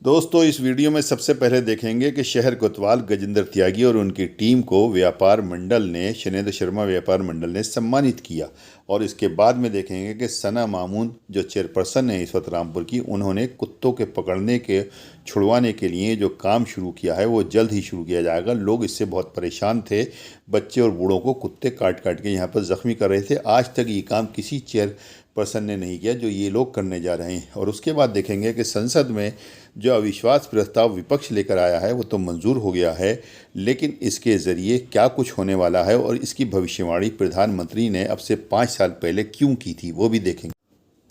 दोस्तों, इस वीडियो में सबसे पहले देखेंगे कि शहर कोतवाल गजेंद्र त्यागी और उनकी टीम को व्यापार मंडल ने शैलेंद्र शर्मा व्यापार मंडल ने सम्मानित किया। और इसके बाद में देखेंगे कि सना मामून जो चेयरपर्सन है इस वक्त रामपुर की, उन्होंने कुत्तों के पकड़ने के छुड़वाने के लिए जो काम शुरू किया है वो जल्द ही शुरू किया जाएगा। लोग इससे बहुत परेशान थे, बच्चे और बूढ़ों को कुत्ते काट काट के यहाँ पर ज़ख्मी कर रहे थे। आज तक ये काम किसी चेयरपर्सन ने नहीं किया जो ये लोग करने जा रहे हैं। और उसके बाद देखेंगे कि संसद में जो अविश्वास प्रस्ताव विपक्ष लेकर आया है वो तो मंजूर हो गया है, लेकिन इसके ज़रिए क्या कुछ होने वाला है और इसकी भविष्यवाणी प्रधानमंत्री ने अब से 5 साल पहले क्यों की थी वो भी देखेंगे।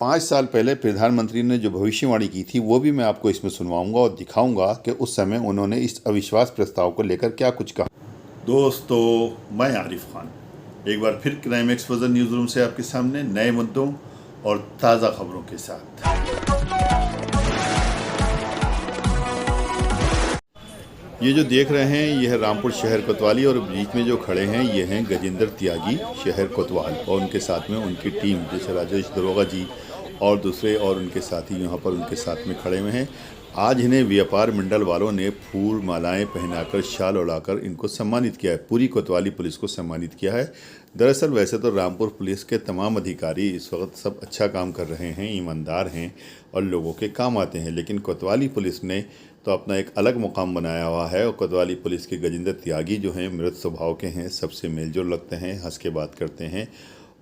5 साल पहले प्रधानमंत्री ने जो भविष्यवाणी की थी वो भी मैं आपको इसमें सुनवाऊंगा और दिखाऊंगा कि उस समय उन्होंने इस अविश्वास प्रस्ताव को लेकर क्या कुछ कहा। दोस्तों, मैं आरिफ खान एक बार फिर क्राइम एक्सपोजर न्यूज़ रूम से आपके सामने नए मुद्दों और ताज़ा खबरों के साथ। ये जो देख रहे हैं ये है रामपुर शहर कोतवाली और बीच में जो खड़े हैं ये हैं गजेंद्र त्यागी शहर कोतवाल और उनके साथ में उनकी टीम जैसे राजेश दरोगा जी और दूसरे और उनके साथी यहाँ पर उनके साथ में खड़े हुए हैं। आज इन्हें व्यापार मंडल वालों ने फूल मालाएं पहनाकर शाल उड़ाकर इनको सम्मानित किया है। पूरी कोतवाली पुलिस को सम्मानित किया है। दरअसल वैसे तो रामपुर पुलिस के तमाम अधिकारी इस वक्त सब अच्छा काम कर रहे हैं, ईमानदार हैं और लोगों के काम आते हैं, लेकिन कोतवाली पुलिस ने तो अपना एक अलग मुकाम बनाया हुआ है। और कोतवाली पुलिस के गजेंद्र त्यागी जो हैं मृत स्वभाव के हैं, सबसे मेलजोल लगते हैं, हंस के बात करते हैं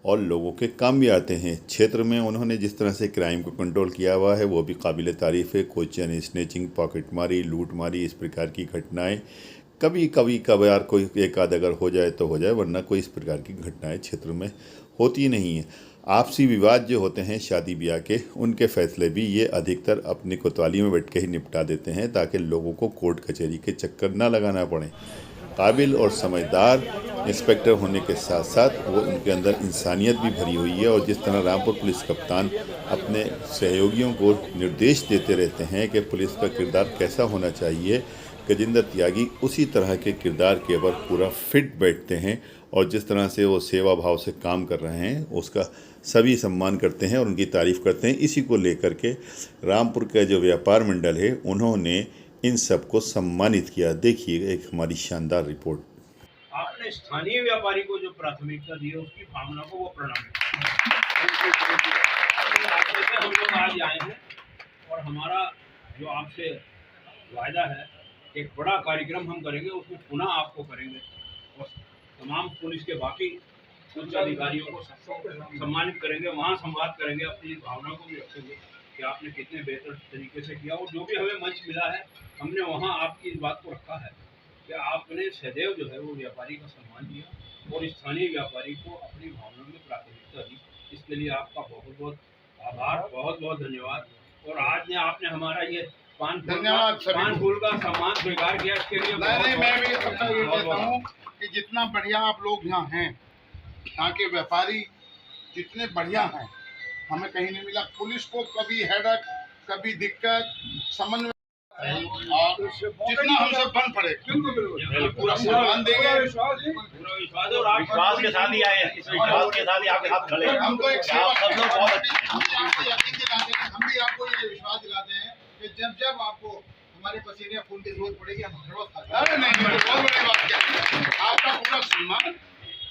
और लोगों के काम भी आते हैं। क्षेत्र में उन्होंने जिस तरह से क्राइम को कंट्रोल किया हुआ है वो भी काबिल तारीफ़ है। कोई चैन स्नैचिंग, पॉकेटमारी, लूटमारी, इस प्रकार की घटनाएं कभी कभार कोई एक आध अगर हो जाए तो हो जाए, वरना कोई इस प्रकार की घटनाएं क्षेत्र में होती नहीं है। आपसी विवाद जो होते हैं शादी ब्याह के, उनके फैसले भी ये अधिकतर अपनी कोतवाली में बैठ के ही निपटा देते हैं ताकि लोगों को कोर्ट कचहरी के चक्कर ना लगाना पड़े। काबिल और समझदार इंस्पेक्टर होने के साथ साथ वो उनके अंदर इंसानियत भी भरी हुई है। और जिस तरह रामपुर पुलिस कप्तान अपने सहयोगियों को निर्देश देते रहते हैं कि पुलिस का किरदार कैसा होना चाहिए, गजेंद्र त्यागी उसी तरह के किरदार के ऊपर पूरा फिट बैठते हैं। और जिस तरह से वो सेवा भाव से काम कर रहे हैं उसका सभी सम्मान करते हैं और उनकी तारीफ़ करते हैं। इसी को लेकर के रामपुर का जो व्यापार मंडल है उन्होंने इन सबको सम्मानित किया। देखिए एक हमारी शानदार रिपोर्ट। आपने स्थानीय व्यापारी को जो प्राथमिकता दी है उसकी भावना को वो प्रणाम। हम लोग आज आए हैं और हमारा जो आपसे वायदा है एक बड़ा कार्यक्रम हम करेंगे, उसमें पुनः आपको करेंगे और तमाम पुलिस के बाकी उच्च अधिकारियों को सम्मानित करेंगे, वहाँ संवाद करेंगे, अपनी भावना को भी रखेंगे कि आपने कितने बेहतर तरीके से किया। और जो भी हमें मंच मिला है हमने वहाँ आपकी इस बात को रखा है कि आपने सदैव जो है वो व्यापारी का सम्मान किया और स्थानीय व्यापारी को अपनी भावना में प्राथमिकता दी। इसके लिए आपका बहुत बहुत आभार, बहुत बहुत धन्यवाद। और आज ने आपने हमारा ये पान फूल का सम्मान स्वीकार किया, इसके लिए मैं भी सबका ये कहता हूँ कि जितना बढ़िया आप लोग यहाँ हैं, यहाँ के व्यापारी जितने बढ़िया हैं, हमें कहीं नहीं मिला। पुलिस को कभी हेडक, कभी दिक्कत, समन्वय जितना हमसे बन पड़े पूरा सम्मान देंगे। विश्वास के साथ ही आए, इस विश्वास के साथ ही आपके साथ खड़े। हम तो एक सेवा यकीन दिलाते हैं, हम भी आपको ये विश्वास दिलाते हैं कि जब आपको हमारे पसीने खून की जरूरत पड़ेगी हम अरे नहीं, बहुत बड़ी बात क्या, आपका पूरा सम्मान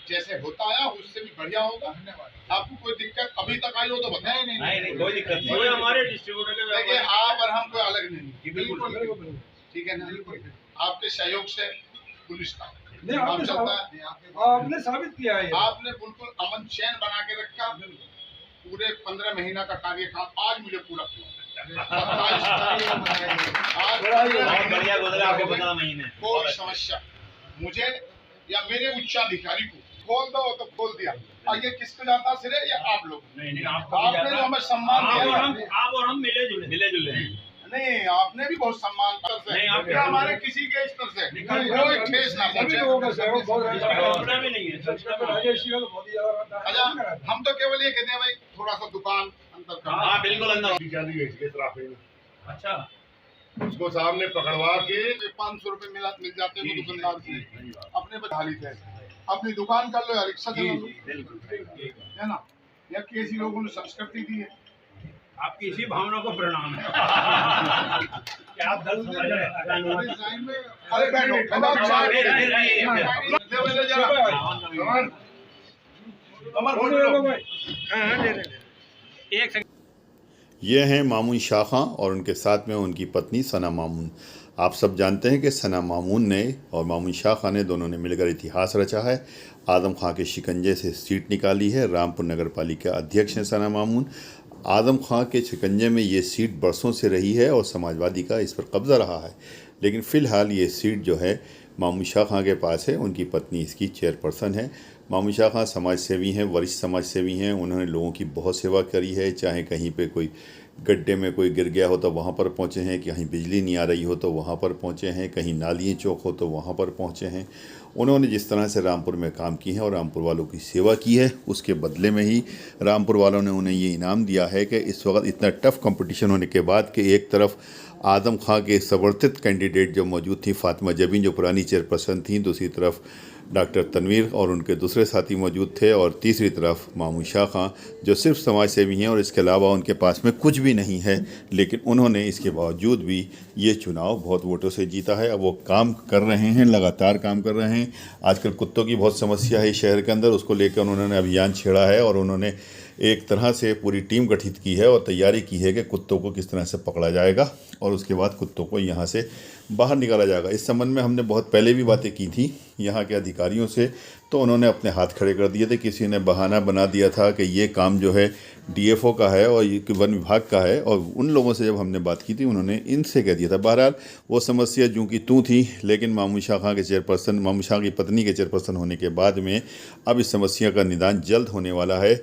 जैसे होता आया उससे भी बढ़िया होगा। धन्यवाद। आपको कोई दिक्कत अभी तक आई हो तो बताएं। नहीं, कोई दिक्कत नहीं। हमारे डिस्ट्रीब्यूटर के देखिए आप और हम कोई अलग नहीं। बिल्कुल ठीक है ना। आपके सहयोग से पुलिस का काम चलता है। आपने साबित किया है, आपने बिल्कुल अमन चैन बना के रखा। पूरे 15 महीना का कार्यकाल आज मुझे पूरा कोई समस्या मुझे या मेरे उच्चाधिकारी को खोल दो तो खोल दिया। और ये किसको जाता सिरे या आप लोग? नहीं, आपने जो हमें सम्मान दिया, आप और हम मिले जुले नहीं, आपने भी बहुत सम्मान से हमारे किसी के स्तर से कोई ठेस ना पहुंचे। हम तो केवल ये कहते हैं भाई थोड़ा सा दुकान अंदर का। बिल्कुल अंदर। अच्छा, उसको सामने पकड़वा के 500 रुपए मिल जाते हैं दुकानदार से, अपने बधाली थे अपनी दुकान कर लो या रिक्शा चला लो, है ना। या कैसी लोगों ने संस्कृति दी है। आपकी इसी भावना को प्रणाम है। क्या आप दल साइन में अरे बैठो अब आप चार ले जरा ये हैं मामून शाह खां और उनके साथ में उनकी पत्नी सना मामून। आप सब जानते हैं कि सना मामून ने और मामून शाह खां ने दोनों ने मिलकर इतिहास रचा है। आदम खां के शिकंजे से सीट निकाली है। रामपुर नगर पालिका अध्यक्ष हैं सना मामून। आदम खां के शिकंजे में ये सीट बरसों से रही है और समाजवादी का इस पर कब्जा रहा है, लेकिन फ़िलहाल ये सीट जो है मामून शाह खां के पास है। उनकी पत्नी इसकी चेयरपर्सन है। मामून शाह खां समाज सेवी हैं, वरिष्ठ समाज सेवी हैं। उन्होंने लोगों की बहुत सेवा करी है, चाहे कहीं पे कोई गड्ढे में कोई गिर गया हो तो वहाँ पर पहुँचे हैं, कहीं बिजली नहीं आ रही हो तो वहाँ पर पहुँचे हैं, कहीं नालियाँ चौक हो तो वहाँ पर पहुँचे हैं। उन्होंने जिस तरह से रामपुर में काम की है और रामपुर वालों की सेवा की है, उसके बदले में ही रामपुर वालों ने उन्हें ये इनाम दिया है कि इस वक्त इतना टफ कंपटीशन होने के बाद कि एक तरफ आदम खां के समर्थित कैंडिडेट जो मौजूद थी फातिमा जबीन जो पुरानी चेयरपर्सन थी, दूसरी तरफ डॉक्टर तनवीर और उनके दूसरे साथी मौजूद थे, और तीसरी तरफ मामून शाह खां जो सिर्फ समाज सेवी हैं और इसके अलावा उनके पास में कुछ भी नहीं है, लेकिन उन्होंने इसके बावजूद भी ये चुनाव बहुत वोटों से जीता है। अब वो काम कर रहे हैं, लगातार काम कर रहे हैं। आजकल कुत्तों की बहुत समस्या है शहर के अंदर, उसको लेकर उन्होंने अभियान छेड़ा है और उन्होंने एक तरह से पूरी टीम गठित की है और तैयारी की है कि कुत्तों को किस तरह से पकड़ा जाएगा और उसके बाद कुत्तों को यहाँ से बाहर निकाला जाएगा। इस संबंध में हमने बहुत पहले भी बातें की थी यहाँ के अधिकारियों से, तो उन्होंने अपने हाथ खड़े कर दिए थे। किसी ने बहाना बना दिया था कि ये काम जो है डीएफओ का है और ये वन विभाग का है, और उन लोगों से जब हमने बात की थी उन्होंने इनसे कह दिया था। बहरहाल वो समस्या जो कि तू थी, लेकिन मामून शाह खां के चेयरपर्सन, मामून शाह की पत्नी के चेयरपर्सन होने के बाद में अब इस समस्या का निदान जल्द होने वाला है।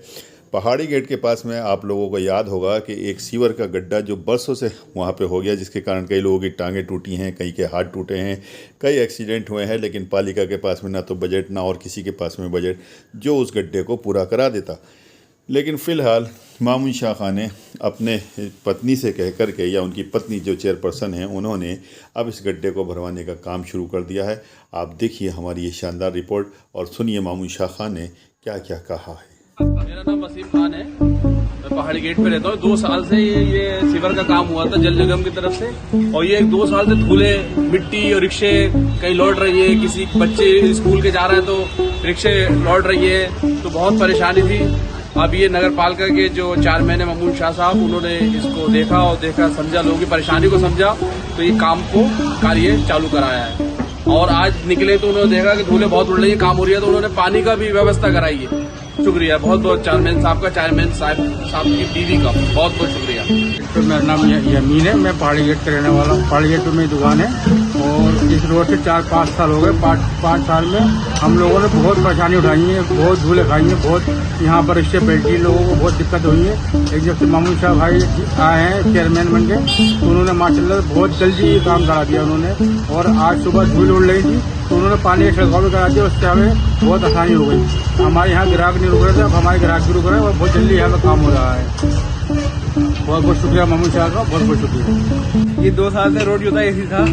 पहाड़ी गेट के पास में आप लोगों को याद होगा कि एक सीवर का गड्ढा जो बरसों से वहाँ पे हो गया, जिसके कारण कई लोगों की टांगें टूटी हैं, कई के हाथ टूटे हैं, कई एक्सीडेंट हुए हैं, लेकिन पालिका के पास में ना तो बजट ना और किसी के पास में बजट जो उस गड्ढे को पूरा करा देता। लेकिन फ़िलहाल मामून शाह खां ने अपने पत्नी से कह कर के, या उनकी पत्नी जो चेयरपर्सन हैं, उन्होंने अब इस गड्ढे को भरवाने का काम शुरू कर दिया है। आप देखिए हमारी ये शानदार रिपोर्ट और सुनिए मामून शाह खां ने क्या क्या कहा है। मेरा नाम वसीम खान है, मैं पहाड़ी गेट पे रहता हूँ। 2 साल से ये सीवर का काम हुआ था जल निगम की तरफ से, और ये 2 साल से धूले, मिट्टी और रिक्शे कहीं लौट रही है, किसी बच्चे स्कूल के जा रहे हैं तो रिक्शे लौट रही है, तो बहुत परेशानी थी। अब ये नगर पालिका के जो चेयरमैन है मामून शाह साहब, उन्होंने इसको देखा समझा, लोगों की परेशानी को समझा, तो ये काम को कार्य चालू कराया है। और आज निकले तो उन्होंने देखा कि धूले बहुत उड़ रही है, काम हो रही है, तो उन्होंने पानी का भी व्यवस्था कराई है। शुक्रिया बहुत बहुत चेयरमैन साहब का, चेयरमैन साहब की टीवी का बहुत बहुत शुक्रिया। तो मेरा नाम यमीन है, मैं पहाड़ी गेट का रहने वाला हूँ। पहाड़ी गेट पे मेरी दुकान है और इस रोड से 4-5 साल हो गए। 5 साल में हम लोगों ने बहुत परेशानी उठाई है, बहुत धूले खाई है, बहुत यहाँ पर रिक्शे पलटी, लोगों को बहुत दिक्कत हुई है। एक जब से मामून शाह भाई आए हैं चेयरमैन बन के, तो उन्होंने माशाल्लाह बहुत जल्दी ये काम करा दिया उन्होंने। और आज सुबह धूल उड़ रही थी तो उन्होंने पानी का छिड़काव भी करा दिया, उससे हमें बहुत आसानी हो गई। हमारे यहाँ ग्राहक नहीं रुक रहे थे, अब हमारे ग्राहक भी रुक रहे हैं और बहुत जल्दी यहाँ पर काम हो रहा है। बहुत बहुत शुक्रिया मामून शाह का, बहुत बहुत शुक्रिया। ये 2 साल से रोड जो था ऐसी था,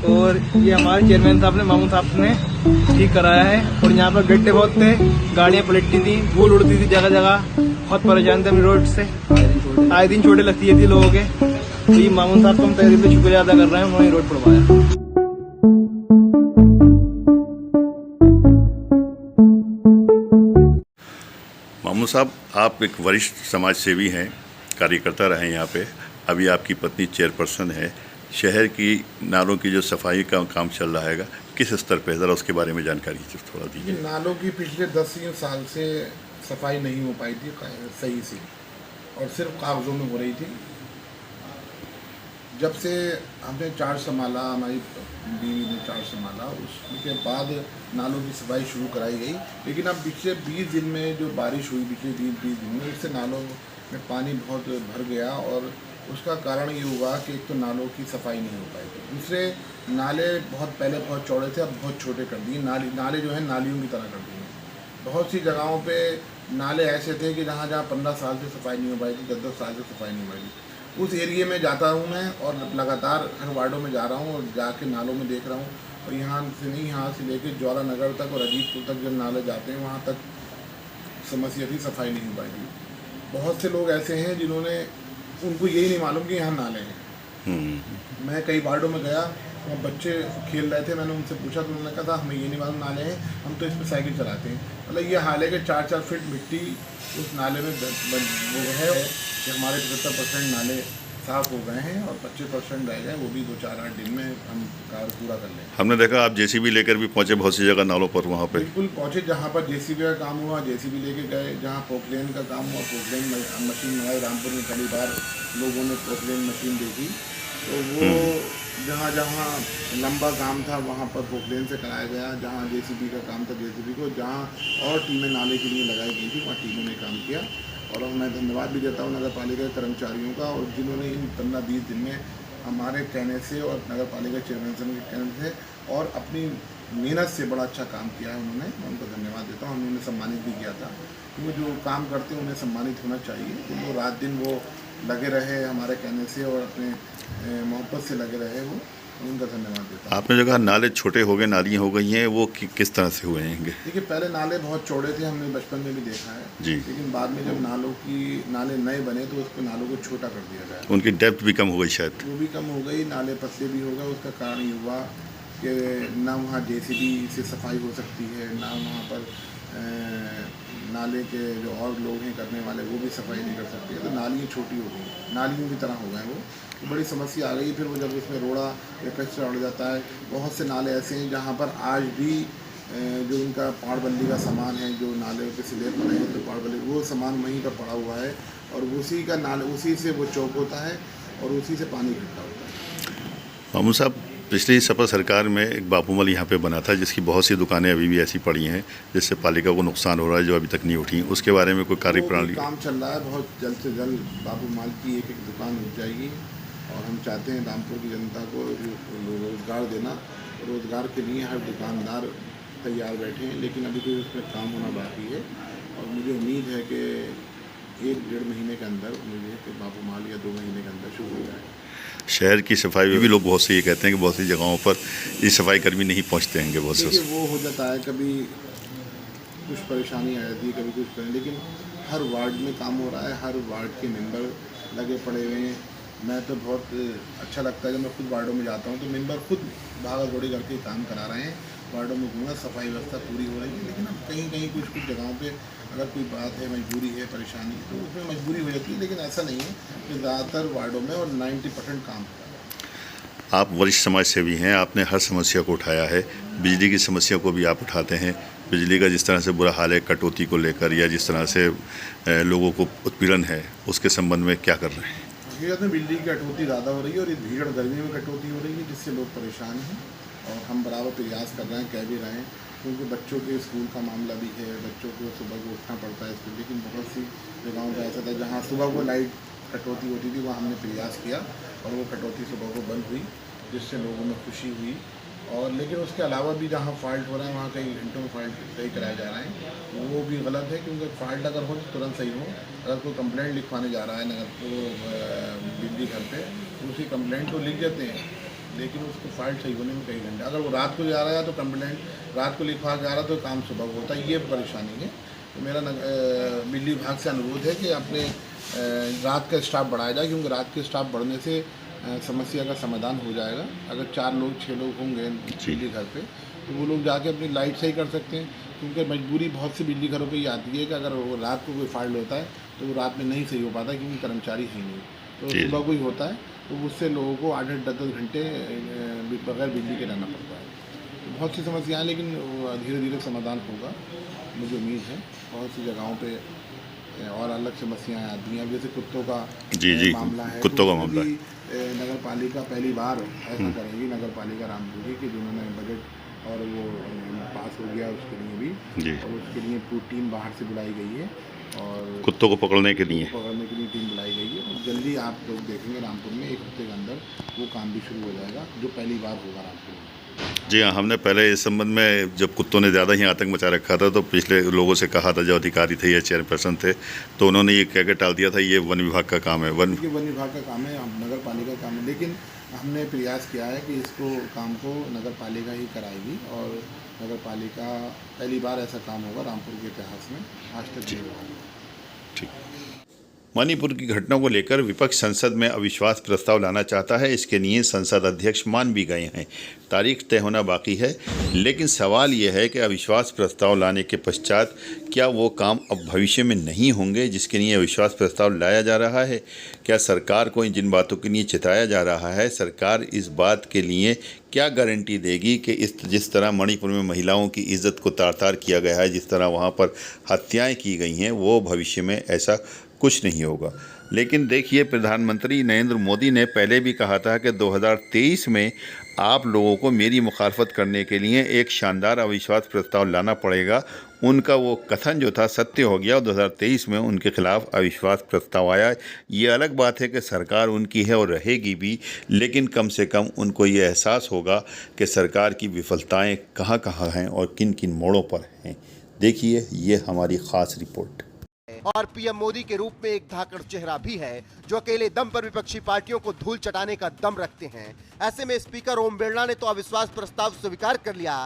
और ये हमारे चेयरमैन साहब ने, मामून साहब ने ठीक कराया है। और यहाँ पर गड्ढे बहुत थे, गाड़ियाँ पलटती थी, धूल उड़ती थी जगह जगह, बहुत परेशान थे अपनी रोड से, आए दिन छोटे लगती थी लोगों के। तो ये मामून साहब को हम तहे दिल से शुक्रिया अदा कर रहे हैं, उन्होंने रोड पड़वाया। मामून साहब, आप एक वरिष्ठ समाज सेवी हैं, कार्यकर्ता रहे यहाँ पे, अभी आपकी पत्नी चेयरपर्सन है। शहर की नालों की जो सफाई का काम चल रहा है, किस स्तर पे, ज़रा उसके बारे में जानकारी थोड़ा दीजिए। नालों की पिछले 10 साल से सफाई नहीं हो पाई थी सही से, और सिर्फ कागजों में हो रही थी। जब से हमने चार्ज संभाला, हमारी बीवी ने चार्ज संभाला, उसके बाद नालों की सफाई शुरू कराई गई। लेकिन अब पिछले 20 दिन में जो बारिश हुई, पिछले 20 दिन में, उससे नालों में पानी बहुत भर गया, और उसका कारण ये हुआ कि एक तो नालों की सफाई नहीं हो पाई थी, दूसरे नाले बहुत पहले बहुत चौड़े थे, अब बहुत छोटे कर दिए। नाले जो है नालियों की तरह कर दिए। बहुत सी जगहों पे नाले ऐसे थे कि जहाँ 15 साल से सफाई नहीं हो पाई थी, 10-10 साल से सफाई नहीं हो पाई थी। उस एरिए में जाता हूँ मैं, और लगातार हर वार्डों में जा रहा हूँ और जाके नालों में देख रहा हूँ। और यहाँ से नहीं, यहाँ से लेके ज्वाला नगर तक और अजीतपुर तक जब नाले जाते हैं, वहाँ तक समस्या थी, सफाई नहीं हो पाई थी। बहुत से लोग ऐसे हैं जिन्होंने, उनको यही नहीं मालूम कि यहाँ नाले हैं, मैं कई वार्डों में गया, वहाँ बच्चे खेल रहे थे, मैंने उनसे पूछा तो उन्होंने कहा था हमें ये नहीं मालूम नाले हैं, हम तो इस पर साइकिल चलाते हैं। मतलब ये हाल है कि 4-4 फीट मिट्टी उस नाले में वो है कि हमारे 75% नाले साफ हो गए हैं और 25% रह गए, वो भी 2-4-8 दिन में हम कार्य पूरा कर लेंगे। हमने देखा आप जेसीबी लेकर भी पहुंचे बहुत सी जगह नालों पर, वहाँ पे बिल्कुल पहुँचे, जहाँ पर जेसीबी का काम हुआ जेसीबी लेके गए, जहाँ पोकलेन का काम हुआ पोकलेन मशीन मंगाई। रामपुर में पहली बार लोगों ने पोकलेन मशीन देखी, तो वो जहाँ जहाँ लंबा काम था वहाँ पर पोकलेन से कराया गया, जहाँ जेसीबी का काम था जेसीबी को, जहाँ और टीमें नाले के लिए लगाई गई थी वहाँ टीमों ने काम किया। और मैं धन्यवाद भी देता हूँ नगर पालिका के कर्मचारियों का, और जिन्होंने इन 15-20 दिन में हमारे कहने से और नगर पालिका चेयरमैन के कहने से और अपनी मेहनत से बड़ा अच्छा काम किया है उन्होंने। मैं उनको धन्यवाद देता हूँ। हमने उन्हें सम्मानित भी किया था, क्योंकि जो काम करते हैं उन्हें सम्मानित होना चाहिए। तो वो रात दिन वो लगे रहे हमारे कहने से और अपने मोहब्बत से लगे रहे, वो उनका धन्यवाद देता हूँ। आपने जो कहा नाले छोटे हो गए, नालियाँ हो गई हैं, वो किस तरह से हुए हैं? देखिए पहले नाले बहुत चौड़े थे, हमने बचपन में भी देखा है जी। लेकिन बाद में जब नाले नए बने तो उसको नालों को छोटा कर दिया गया, उनकी डेप्थ भी कम हो गई शायद। वो भी कम हो गई, नाले पतले भी हो गए। उसका कारण ये हुआ कि ना वहाँ जेसीबी से सफाई हो सकती है, ना वहाँ पर नाले के जो और लोग हैं करने वाले वो भी सफाई नहीं कर सकते, तो नालियाँ छोटी हो गई, नालियों की तरह हो गए वो, तो बड़ी समस्या आ गई। फिर वो जब उसमें रोड़ा या कचरा उड़ जाता है, बहुत से नाले ऐसे हैं जहाँ पर आज भी जो उनका पाड़बल्ली का सामान है, जो नाले पे स्लेब बने हैं तो पाड़बल्ली वो सामान वहीं पर पड़ा हुआ है, और उसी का नाले उसी से वो चौक होता है और उसी से पानी इकट्ठा होता है। मामू साहब, पिछली सपा सरकार में एक बापूमल यहाँ पे बना था, जिसकी बहुत सी दुकानें अभी भी ऐसी पड़ी हैं जिससे पालिका को नुकसान हो रहा है, जो अभी तक नहीं उठी। उसके बारे में कोई कार्यप्रणाली? काम चल रहा है, बहुत जल्द से जल्द बापूमल की एक दुकान उठ जाएगी, और हम चाहते हैं रामपुर की जनता को रोज़गार देना। रोज़गार के लिए हर दुकानदार तैयार बैठे हैं, लेकिन अभी तो उसमें काम होना बाकी है, और मुझे उम्मीद है कि 1-1.5 महीने के अंदर मुझे कि बापूमल या 2 महीने के अंदर शुरू हो जाएगा। शहर की सफाई में भी लोग बहुत से ये कहते हैं कि बहुत सी जगहों पर ये सफाई कर्मी नहीं पहुँचते हैं। बहुत से वो हो जाता है, कभी कुछ परेशानी आ जाती है, कभी कुछ करें, लेकिन हर वार्ड में काम हो रहा है, हर वार्ड के मेंबर लगे पड़े हुए हैं। मैं तो बहुत अच्छा लगता है जब मैं खुद वार्डों में जाता हूँ तो मेंबर खुद भागा दौड़ी करके काम करा रहे हैं। वार्डों में घूमा, सफाई व्यवस्था पूरी हो रही है, लेकिन अब कहीं कहीं कुछ जगहों पे अगर कोई बात है, मजबूरी है, परेशानी, तो उसमें मजबूरी हो जाती है, लेकिन ऐसा नहीं है कि ज़्यादातर वार्डों में और 90% काम हो रहा है। आप वरिष्ठ समाज सेवी हैं, आपने हर समस्या को उठाया है, बिजली की समस्या को भी आप उठाते हैं। बिजली का जिस तरह से बुरा हाल है कटौती को लेकर, या जिस तरह से लोगों को उत्पीड़न है, उसके संबंध में क्या कर रहे हैं? हकीकत में बिजली की कटौती ज़्यादा हो रही है, और इस भीड़ गर्मी में कटौती हो रही है, जिससे लोग परेशान हैं, और हम बराबर प्रयास कर रहे हैं, कह भी रहे हैं, क्योंकि बच्चों के स्कूल का मामला भी है, बच्चों को सुबह को उठना पड़ता है स्कूल। लेकिन बहुत सी जगहों पर ऐसा था जहाँ सुबह को लाइट कटौती होती थी, वहाँ हमने प्रयास किया और वो कटौती सुबह को बंद हुई, जिससे लोगों में खुशी हुई। और लेकिन उसके अलावा भी जहाँ फॉल्ट हो रहा है वहाँ कई घंटों में फॉल्ट सही कराए जा रहे हैं, वो भी गलत है, क्योंकि फॉल्ट अगर हो तो तुरंत सही हो। अगर कोई कंप्लेंट लिखवाने जा रहा है नगर को बिजली घर पे, तो उसकी कंप्लेंट तो लिख देते हैं, लेकिन उसको फॉल्ट सही होने में कई घंटे, अगर वो रात को जा रहा है तो कंप्लेंट रात को लिखवा जा रहा है तो काम सुबह होता है, ये परेशानी है। तो मेरा बिजली विभाग से अनुरोध है कि अपने रात का स्टाफ बढ़ाया जाए, क्योंकि रात के स्टाफ बढ़ने से समस्या का समाधान हो जाएगा। अगर 4 लोग 6 लोग होंगे बिजली घर पे, तो वो लोग जाके अपनी लाइट सही कर सकते हैं, क्योंकि मजबूरी बहुत सी बिजली घरों पे ये आती है कि अगर वो रात को कोई फॉल्ट होता है तो वो रात में नहीं सही हो पाता, क्योंकि कर्मचारी है नहीं, तो सुबह को ही होता है, तो उससे लोगों को 8-8, 10-10 घंटे बगैर बिजली के रहना पड़ता है। तो बहुत सी समस्याएं, लेकिन धीरे धीरे समाधान होगा, मुझे उम्मीद है। बहुत सी जगहों पे और अलग समस्याएं आती हैं, जैसे कुत्तों का मामला है, कुत्तों का मामला है। नगर पालिका पहली बार ऐसा करेगी, नगर पालिका रामपुर की, जिन्होंने बजट और वो पास हो गया उसके लिए भी, और उसके लिए पूरी टीम बाहर से बुलाई गई है, और कुत्तों को पकड़ने के लिए टीम बुलाई गई है। और जल्दी आप लोग देखेंगे रामपुर में 1 हफ्ते के अंदर वो काम भी शुरू हो जाएगा, जो पहली बार होगा रामपुर में। जी हाँ, हमने पहले इस संबंध में जब कुत्तों ने ज़्यादा ही आतंक मचा रखा था तो पिछले लोगों से कहा था, जो अधिकारी थे या चेयरपर्सन थे, तो उन्होंने ये कह के टाल दिया था ये वन विभाग का काम है। वन विभाग का काम है, नगर पालिका का काम है, लेकिन हमने प्रयास किया है कि इसको काम को नगर पालिका ही कराएगी, और नगर पालिका पहली बार ऐसा काम होगा रामपुर के इतिहास में, आज तक नहीं हुआ। ठीक। मणिपुर की घटना को लेकर विपक्ष संसद में अविश्वास प्रस्ताव लाना चाहता है। इसके लिए संसद अध्यक्ष मान भी गए हैं। तारीख तय होना बाकी है, लेकिन सवाल यह है कि अविश्वास प्रस्ताव लाने के पश्चात क्या वो काम अब भविष्य में नहीं होंगे जिसके लिए अविश्वास प्रस्ताव लाया जा रहा है? क्या सरकार को जिन बातों के लिए चिताया जा रहा है, सरकार इस बात के लिए क्या गारंटी देगी कि जिस तरह मणिपुर में महिलाओं की इज्जत को तार-तार किया गया है, जिस तरह वहाँ पर हत्याएं की गई हैं, वो भविष्य में ऐसा कुछ नहीं होगा। लेकिन देखिए, प्रधानमंत्री नरेंद्र मोदी ने पहले भी कहा था कि 2023 में आप लोगों को मेरी मुखालफत करने के लिए एक शानदार अविश्वास प्रस्ताव लाना पड़ेगा। उनका वो कथन जो था सत्य हो गया और 2023 में उनके खिलाफ अविश्वास प्रस्ताव आया। ये अलग बात है कि सरकार उनकी है और रहेगी भी, लेकिन कम से कम उनको ये एहसास होगा कि सरकार की विफलताएं कहाँ कहाँ हैं और किन किन मोड़ों पर हैं। देखिए, ये हमारी ख़ास रिपोर्ट। और पीएम मोदी के रूप में एक धाकड़ चेहरा भी है जो अकेले दम पर विपक्षी पार्टियों को धूल चटाने का दम रखते हैं। ऐसे में स्पीकर ओम बिरला ने तो अविश्वास प्रस्ताव स्वीकार कर लिया।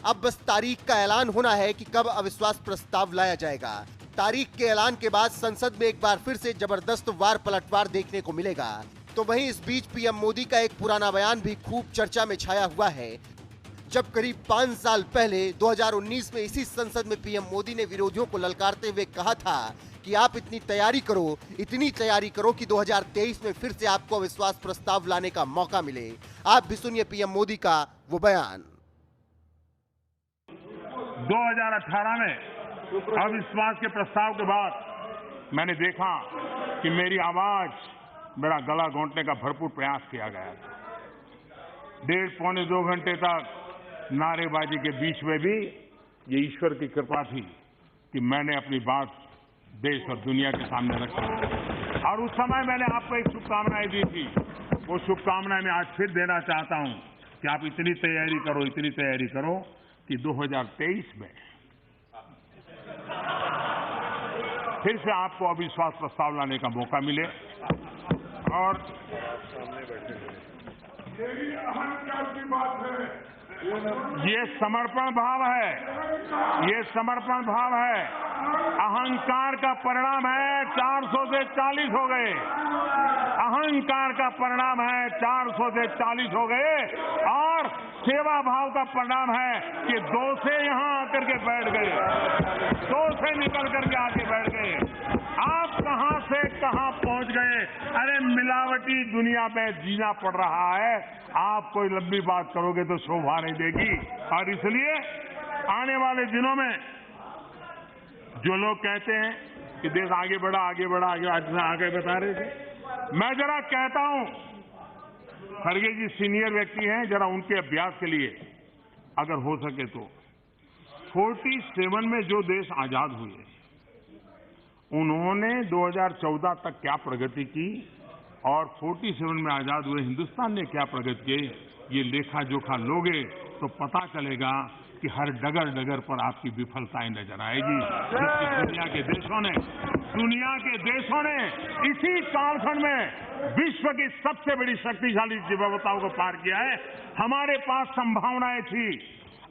अब बस तारीख का ऐलान होना है कि कब अविश्वास प्रस्ताव लाया जाएगा। तारीख के ऐलान के बाद संसद में एक बार फिर से जबरदस्त वार पलटवार देखने को मिलेगा। तो वहीं इस बीच पीएम मोदी का एक पुराना बयान भी खूब चर्चा में छाया हुआ है। जब करीब 5 साल पहले 2019 में इसी संसद में पीएम मोदी ने विरोधियों को ललकारते हुए कहा था कि आप इतनी तैयारी करो कि 2023 में फिर से आपको अविश्वास प्रस्ताव लाने का मौका मिले। आप भी सुनिए पीएम मोदी का वो बयान। 2018 में अविश्वास के प्रस्ताव के बाद मैंने देखा कि मेरी आवाज, मेरा गला घोंटने का भरपूर प्रयास किया गया। 1.5-2 घंटे तक नारेबाजी के बीच में भी ये ईश्वर की कृपा थी कि मैंने अपनी बात देश और दुनिया के सामने रखी। और उस समय मैंने आपको एक शुभकामनाएं दी थी। वो शुभकामनाएं मैं आज फिर देना चाहता हूं कि आप इतनी तैयारी करो कि 2023 में फिर से आपको अविश्वास प्रस्ताव लाने का मौका मिले। और ये समर्पण भाव है, अहंकार का परिणाम है 400 से 40 हो गए। अहंकार का परिणाम है 400 से 40 हो गए और सेवा भाव का परिणाम है कि 2 से यहां आकर के बैठ गए, 2 से निकल करके आके बैठ गए। आप कहां से कहां पहुंच गए। अरे मिलावटी दुनिया में जीना पड़ रहा है। आप कोई लंबी बात करोगे तो शोभा नहीं देगी। और इसलिए आने वाले दिनों में जो लोग कहते हैं कि देश आगे बढ़ा, आज आगे बता रहे थे, मैं जरा कहता हूं, खड़गे जी सीनियर व्यक्ति हैं, जरा उनके अभ्यास के लिए अगर हो सके तो 47 में जो देश आजाद हुए, उन्होंने 2014 तक क्या प्रगति की और 47 में आजाद हुए हिंदुस्तान ने क्या प्रगति की, ये लेखा जोखा लोगे तो पता चलेगा कि हर डगर पर आपकी विफलताएं नजर आएगी। जबकि दुनिया के देशों ने इसी कालखंड में विश्व की सबसे बड़ी शक्तिशाली विविधताओं को पार किया है। हमारे पास संभावनाएं थी,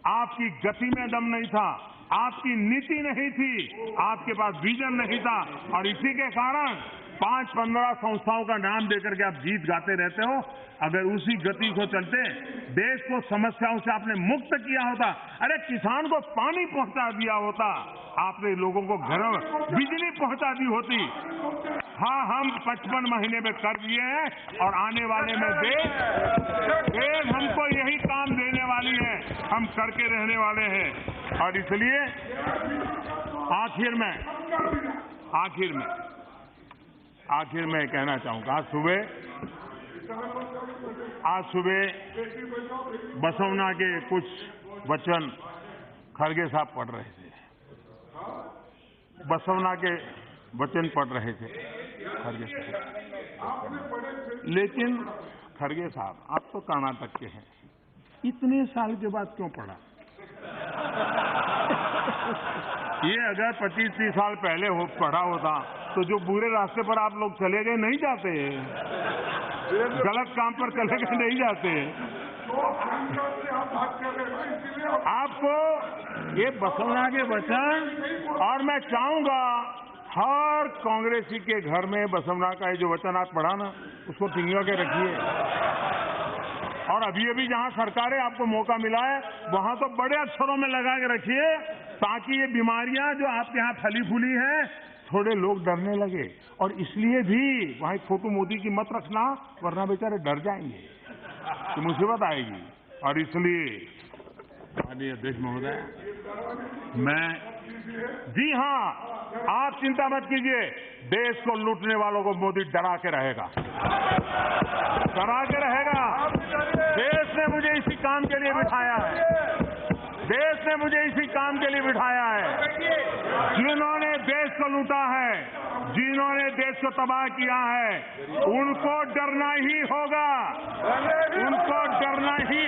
आपकी गति में दम नहीं था, आपकी नीति नहीं थी, आपके पास विजन नहीं था। और इसी के कारण 5-15 संस्थाओं का नाम देकर के आप गीत गाते रहते हो। अगर उसी गति को चलते देश को समस्याओं से आपने मुक्त किया होता, अरे किसान को पानी पहुंचा दिया होता, आपने लोगों को घरों बिजली पहुंचा दी होती। हाँ, हम 55 महीने में कर दिए हैं और आने वाले में देश हमको यही काम देने वाली है, हम करके रहने वाले हैं। और इसलिए आखिर में कहना चाहूंगा, आज सुबह बसवना के कुछ वचन खड़गे साहब पढ़ रहे थे, खड़गे साहब। लेकिन खड़गे साहब, आप तो कर्नाटक के हैं, इतने साल के बाद क्यों पढ़ा? ये अगर 25-30 साल पहले पढ़ा होता तो जो बुरे रास्ते पर आप लोग चले गए नहीं जाते, गलत काम पर चले गए नहीं जाते। आपको ये बसवना के वचन, और मैं चाहूंगा हर कांग्रेसी के घर में बसवना का ये जो वचन आप पढ़ा ना, उसको टिंगा के रखिए। और अभी अभी जहां सरकारें आपको मौका मिला है, वहां तो बड़े अक्षरों में लगा के रखिए, ताकि ये बीमारियां जो आपके यहाँ फली फूली हैं, थोड़े लोग डरने लगे। और इसलिए भी वहां फोटो मोदी की मत रखना, वरना बेचारे डर जाएंगे तो मुसीबत आएगी। और इसलिए माननीय अध्यक्ष महोदय, जी हाँ, आप चिंता मत कीजिए, देश को लूटने वालों को मोदी डरा के रहेगा। देश ने मुझे इसी काम के लिए बिठाया है। देश ने मुझे इसी काम के लिए बिठाया है। जिन्होंने देश को लूटा है, जिन्होंने देश को तबाह किया है, उनको डरना ही होगा, उनको डरना ही